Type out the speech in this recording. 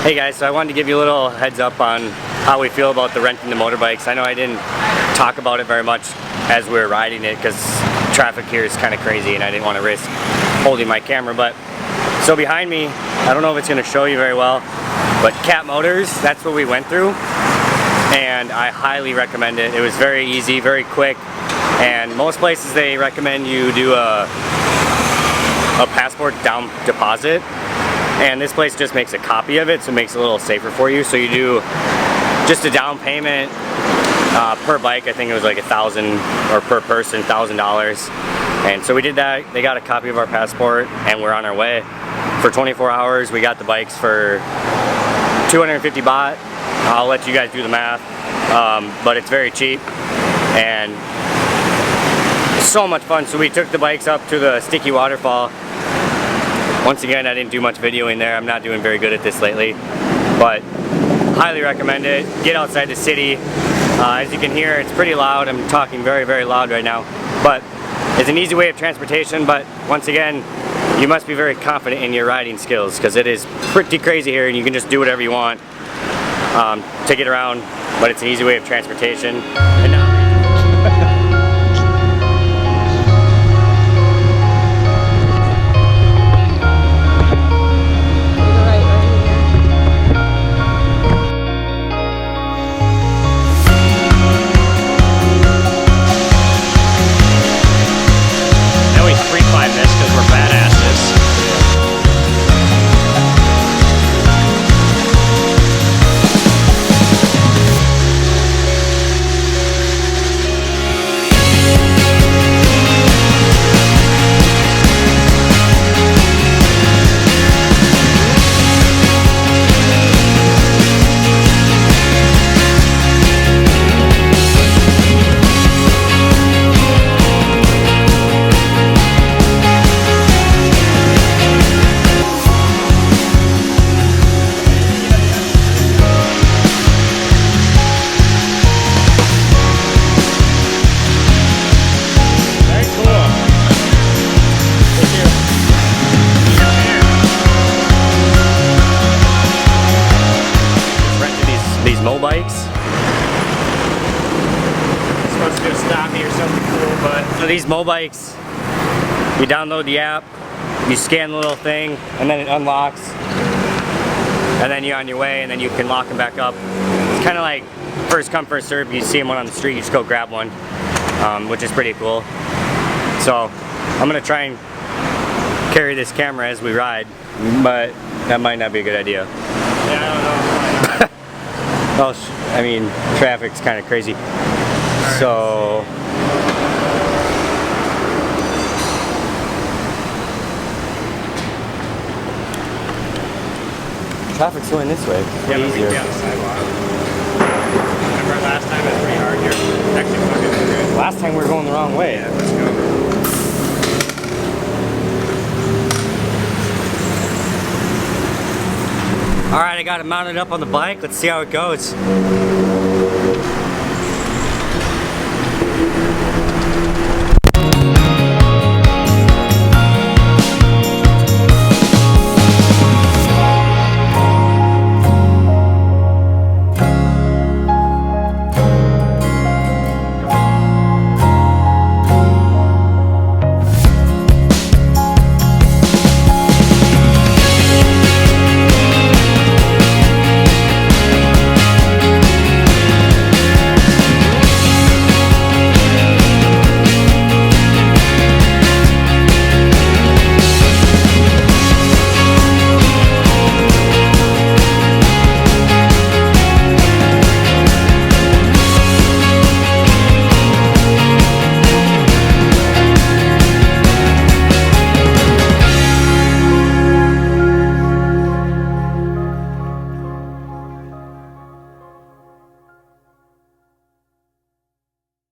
Hey guys, so I wanted to give you a little heads up on how we feel about the renting the motorbikes. I know I didn't talk about it very much as we were riding it because traffic here is kind of crazy and I didn't want to risk holding my camera. But so behind me, I don't know if it's going to show you very well, but Cat Motors, that's what we went through, and I highly recommend it. It was very easy, very quick, and most places they recommend you do a passport down deposit, and this place just makes a copy of it, so it makes it a little safer for you. So you do just a down payment per bike. I think it was like $1,000, or per person $1,000, and so we did that. They got a copy of our passport and we're on our way. For 24 hours we got the bikes for 250 baht. I'll let you guys do the math, but it's very cheap and so much fun. So we took the bikes up to the sticky waterfall. Once again, I didn't do much videoing there. I'm not doing very good at this lately, but highly recommend it. Get outside the city. As you can hear, it's pretty loud. I'm talking very, very loud right now, but it's an easy way of transportation. But once again, you must be very confident in your riding skills because it is pretty crazy here and you can just do whatever you want to get around, but it's an easy way of transportation. And now bikes. It's supposed to stop me or something cool, but so these mobikes, you download the app, you scan the little thing, and then it unlocks, and then you're on your way, and then you can lock them back up. It's kind of like first come, first serve. You see one on the street, you just go grab one, which is pretty cool. So I'm gonna try and carry this camera as we ride, but that might not be a good idea. yeah, I don't know. Well, I mean, traffic's kind of crazy. Right, so traffic's going this way. It's yeah, but we easier. can be on the sidewalk. Remember last time it was pretty hard here? Actually, fucking good. Last time we were going the wrong way. Yeah, let's go. Alright, I got it mounted up on the bike. Let's see how it goes.